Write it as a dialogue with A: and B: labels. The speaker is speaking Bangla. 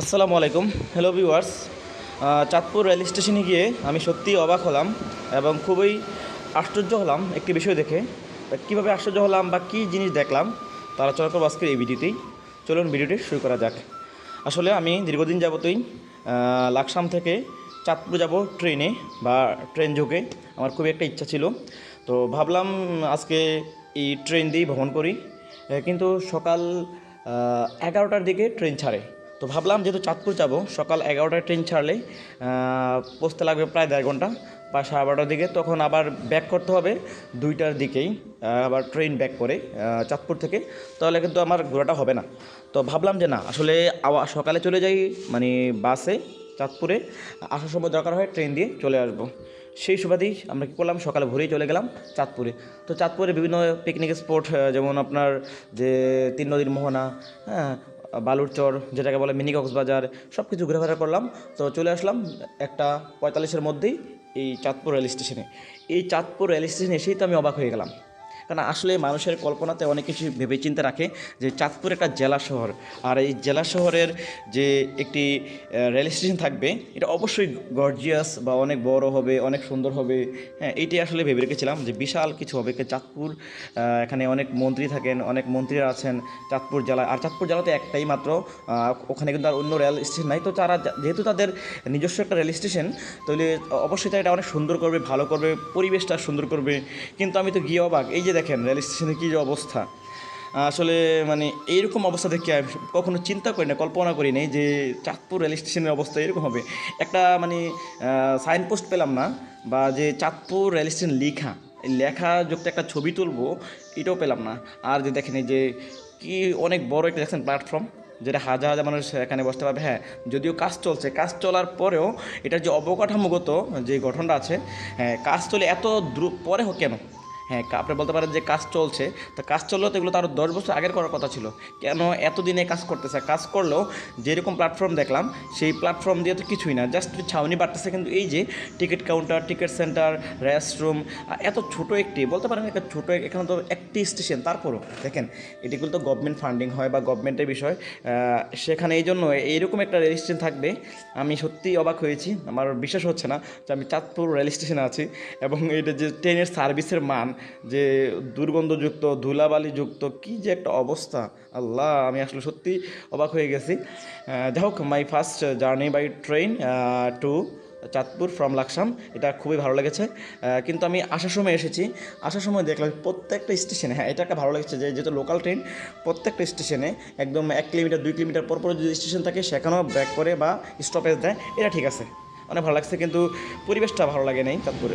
A: আসসালামু আলাইকুম। Hello viewers. চাঁদপুর রেল স্টেশনে গিয়ে আমি সত্যিই অবাক হলাম এবং খুবই আশ্চর্য হলাম একটি বিষয় দেখে। কীভাবে আশ্চর্য হলাম বা কী জিনিস দেখলাম তা আলোচনা করব আজকের এই ভিডিওতেই। চলুন ভিডিওটি শুরু করা যাক। আসলে আমি দীর্ঘদিন যাবতই লাকসাম থেকে চাঁদপুর যাব ট্রেনে বা ট্রেন যোগে আমার খুবই একটা ইচ্ছা ছিল। তো ভাবলাম আজকে এই ট্রেন দিয়েই ভ্রমণ করি। কিন্তু সকাল 11টার দিকে ট্রেন ছাড়ে। তো ভাবলাম যেহেতু চাঁদপুর যাব, সকাল 11টায় ট্রেন ছাড়লে পৌঁছতে লাগবে প্রায় 1.5 ঘন্টা বা 12:30টার দিকে। তখন আবার ব্যাক করতে হবে 2টার দিকেই, আবার ট্রেন ব্যাক করে চাঁদপুর থেকে। তাহলে কিন্তু আমার ঘোরাটা হবে না। তো ভাবলাম যে না, আসলে সকালে চলে যাই মানে বাসে চাঁদপুরে, আসার সময় দরকার হয় ট্রেন দিয়ে চলে আসবো। সেই সুবাদেই আমরা কী করলাম, সকালে ভোরেই চলে গেলাম চাঁদপুরে। তো চাঁদপুরে বিভিন্ন পিকনিক স্পট, যেমন আপনার যে 3 নদীর মোহনা, হ্যাঁ, বালুরচর যেটাকে বলে মিনি কক্সবাজার, সব কিছু ঘোরাফেরা করলাম। তো চলে আসলাম 1:45-এর মধ্যেই এই চাঁদপুর রেল স্টেশনে। এই চাঁদপুর রেল স্টেশনে এসেই তো আমি অবাক হয়ে গেলাম। কারণ আসলে মানুষের কল্পনাতে অনেক কিছু ভেবেচিন্তে রাখে যে চাঁদপুর একটা জেলা শহর, আর এই জেলা শহরের যে একটি রেল স্টেশন থাকবে এটা অবশ্যই গর্জিয়াস বা অনেক বড় হবে, অনেক সুন্দর হবে। হ্যাঁ, এইটাই আসলে ভেবে রেখেছিলাম যে বিশাল কিছু হবে। চাঁদপুর, এখানে অনেক মন্ত্রী থাকেন, অনেক মন্ত্রীরা আছেন চাঁদপুর জেলায়। আর চাঁদপুর জেলাতে একটাই মাত্র, ওখানে কিন্তু আর অন্য রেল স্টেশন নাই। তো তারা যেহেতু তাদের নিজস্ব একটা রেল স্টেশন, তাহলে অবশ্যই তারা এটা অনেক সুন্দর করবে, ভালো করবে, পরিবেশটা সুন্দর করবে। কিন্তু আমি তো গিয়ে অবাক, এই যে দেখেন রেল স্টেশনের কী যে অবস্থা। আসলে মানে এইরকম অবস্থা দেখে আমি কখনো চিন্তা করি না, কল্পনা করি নাই যে চাঁদপুর রেল স্টেশনের অবস্থা এরকম হবে। একটা মানে সাইনপোস্ট পেলাম না, বা যে চাঁদপুর রেল স্টেশন লেখা, এই লেখা যুক্ত একটা ছবি তুলবো এটাও পেলাম না। আর যে দেখেন এই যে কি অনেক বড় একটা দেখছেন প্ল্যাটফর্ম, যেটা হাজার হাজার মানুষ এখানে বসতে পারবে। হ্যাঁ, যদিও কাজ চলছে, কাজ চলার পরেও এটার যে অবকাঠামোগত যে গঠনটা আছে, হ্যাঁ, কাজ চলে এত দ্রুত পরে হোক কেন? হ্যাঁ, আপনি বলতে পারেন যে কাজ চলছে, তো কাজ চললেও তো এগুলো তো আরও 10 বছর আগের করার কথা ছিল। কেন এতদিনে কাজ করতেছে? কাজ করলেও যেরকম প্ল্যাটফর্ম দেখলাম সেই প্ল্যাটফর্ম দিয়ে তো কিছুই না, জাস্ট ছাউনি বাড়তেছে। কিন্তু এই যে ticket counter, ticket centre, restroom, এত ছোট একটি, বলতে পারেন একটা ছোটো, এখানে তো একটি স্টেশন, তারপরও দেখেন এটিগুলো তো গভর্নমেন্ট ফান্ডিং হয় বা গভর্নমেন্টের বিষয়। সেখানে এই জন্য এইরকম একটা রেল স্টেশন থাকবে, আমি সত্যিই অবাক হয়েছি। আমার বিশ্বাস হচ্ছে না যে আমি চাঁদপুর রেল স্টেশনে আছি। এবং এটা যে ট্রেনের সার্ভিসের মান, যে দুর্গন্ধযুক্ত, ধুলাবালিযুক্ত, কী যে একটা অবস্থা, আল্লাহ, আমি আসলে সত্যি অবাক হয়ে গেছি। যাই হোক, my first journey by train to Chandpur from Laksam, এটা খুবই ভালো লেগেছে। কিন্তু আমি আসার সময় এসেছি, আসার সময় দেখলাম প্রত্যেকটা স্টেশনে, হ্যাঁ, এটা একটা ভালো লেগেছে যে যেহেতু লোকাল ট্রেন, প্রত্যেকটা স্টেশনে একদম 1 কিলোমিটার 2 কিলোমিটার পর পর যদি স্টেশন থাকে সেখানেও ব্রেক করে বা স্টপেজ দেয়, এটা ঠিক আছে, অনেক ভালো লাগছে। কিন্তু পরিবেশটা ভালো লাগে নাই চাঁদপুরে।